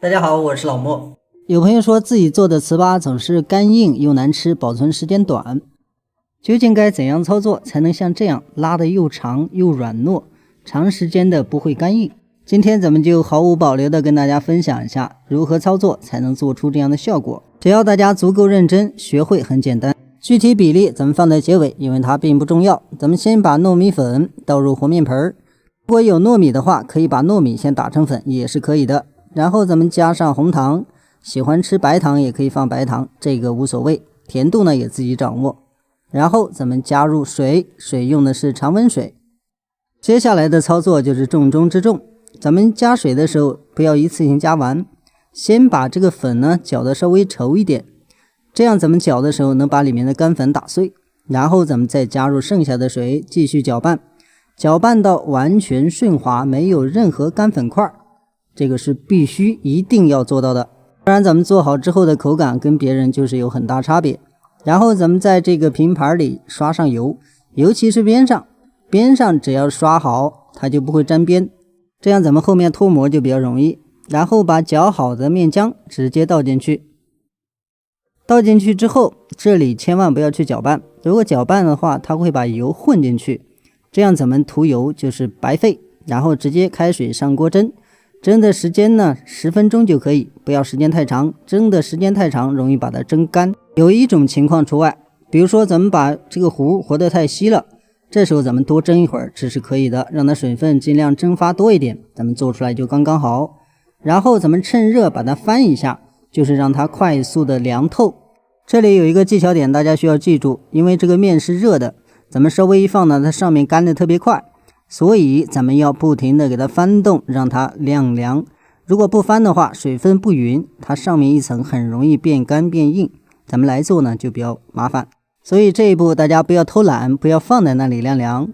大家好，我是老莫。有朋友说自己做的糍粑总是干硬又难吃，保存时间短，究竟该怎样操作才能像这样拉得又长又软糯，长时间的不会干硬？今天咱们就毫无保留的跟大家分享一下如何操作才能做出这样的效果。只要大家足够认真，学会很简单。具体比例咱们放在结尾，因为它并不重要。咱们先把糯米粉倒入和面盆，如果有糯米的话，可以把糯米先打成粉也是可以的。然后咱们加上红糖，喜欢吃白糖也可以放白糖，这个无所谓，甜度呢也自己掌握。然后咱们加入水，水用的是常温水。接下来的操作就是重中之重，咱们加水的时候不要一次性加完，先把这个粉呢搅得稍微稠一点，这样咱们搅的时候能把里面的干粉打碎，然后咱们再加入剩下的水继续搅拌，搅拌到完全顺滑，没有任何干粉块，这个是必须一定要做到的，不然咱们做好之后的口感跟别人就是有很大差别。然后咱们在这个平盘里刷上油，尤其是边上只要刷好它就不会沾边，这样咱们后面脱模就比较容易。然后把搅好的面浆直接倒进去，倒进去之后这里千万不要去搅拌，如果搅拌的话它会把油混进去，这样咱们涂油就是白费。然后直接开水上锅蒸，蒸的时间呢10分钟就可以，不要时间太长，蒸的时间太长容易把它蒸干。有一种情况除外，比如说咱们把这个糊和得太稀了，这时候咱们多蒸一会儿这是可以的，让它水分尽量蒸发多一点，咱们做出来就刚刚好。然后咱们趁热把它翻一下，就是让它快速的凉透。这里有一个技巧点大家需要记住，因为这个面是热的，咱们稍微一放呢，它上面干的特别快，所以咱们要不停的给它翻动，让它晾凉。如果不翻的话，水分不匀，它上面一层很容易变干变硬，咱们来做呢就比较麻烦。所以这一步大家不要偷懒，不要放在那里晾凉，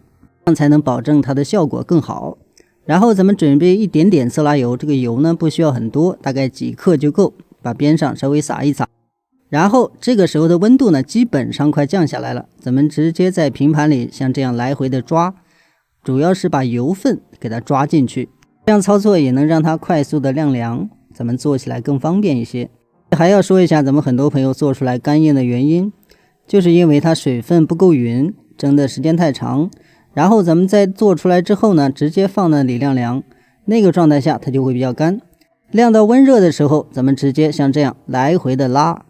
这样才能保证它的效果更好。然后咱们准备一点点色拉油，这个油呢不需要很多，大概几克就够，把边上稍微撒一撒。然后这个时候的温度呢基本上快降下来了，咱们直接在平盘里像这样来回的抓，主要是把油分给它抓进去，这样操作也能让它快速的晾凉，咱们做起来更方便一些。还要说一下咱们很多朋友做出来干硬的原因，就是因为它水分不够匀，蒸的时间太长，然后咱们在做出来之后呢直接放那里晾凉，那个状态下它就会比较干。晾到温热的时候，咱们直接像这样来回的拉，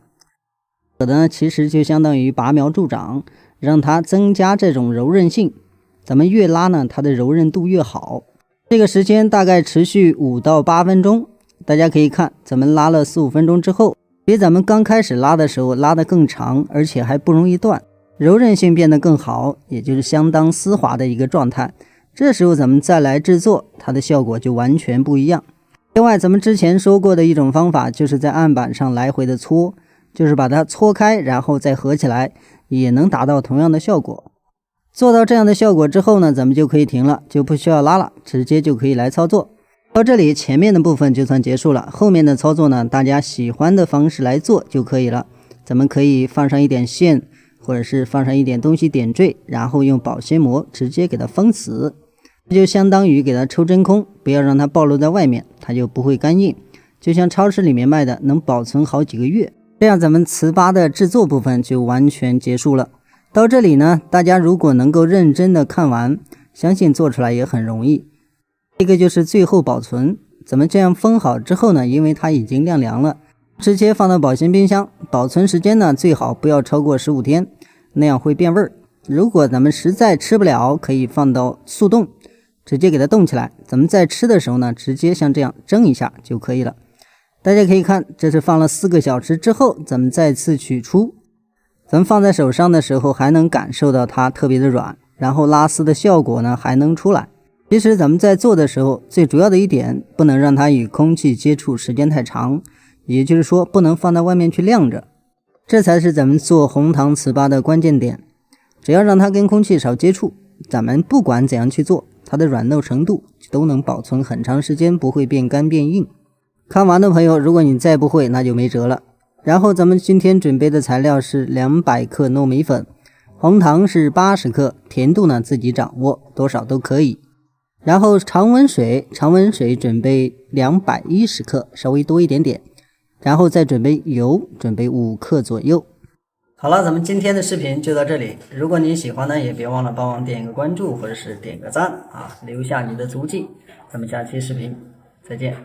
这呢其实就相当于拔苗助长，让它增加这种柔韧性，咱们越拉呢它的柔韧度越好。这个时间大概持续5到8分钟，大家可以看咱们拉了4、5分钟之后，比咱们刚开始拉的时候拉得更长，而且还不容易断，柔韧性变得更好，也就是相当丝滑的一个状态。这时候咱们再来制作，它的效果就完全不一样。另外咱们之前说过的一种方法，就是在案板上来回的搓，就是把它搓开然后再合起来，也能达到同样的效果。做到这样的效果之后呢，咱们就可以停了，就不需要拉了，直接就可以来操作。到这里前面的部分就算结束了，后面的操作呢大家喜欢的方式来做就可以了。咱们可以放上一点线，或者是放上一点东西点缀，然后用保鲜膜直接给它封死，这就相当于给它抽真空，不要让它暴露在外面，它就不会干硬，就像超市里面卖的能保存好几个月。这样咱们糍粑的制作部分就完全结束了。到这里呢，大家如果能够认真的看完，相信做出来也很容易。这个就是最后保存，咱们这样封好之后呢，因为它已经晾凉了，直接放到保鲜冰箱，保存时间呢最好不要超过15天，那样会变味儿。如果咱们实在吃不了，可以放到速冻，直接给它冻起来，咱们在吃的时候呢直接像这样蒸一下就可以了。大家可以看，这是放了4个小时之后，咱们再次取出，咱们放在手上的时候还能感受到它特别的软，然后拉丝的效果呢还能出来。其实咱们在做的时候，最主要的一点，不能让它与空气接触时间太长，也就是说不能放在外面去晾着，这才是咱们做红糖糍粑的关键点。只要让它跟空气少接触，咱们不管怎样去做，它的软糯程度都能保存很长时间，不会变干变硬。看完的朋友，如果你再不会那就没辙了。然后咱们今天准备的材料是200克糯米粉，红糖是80克，甜度呢自己掌握，多少都可以。然后常温水准备210克，稍微多一点点。然后再准备油，准备5克左右。好了，咱们今天的视频就到这里。如果你喜欢呢，也别忘了帮忙点一个关注或者是点个赞啊，留下你的足迹。咱们下期视频再见。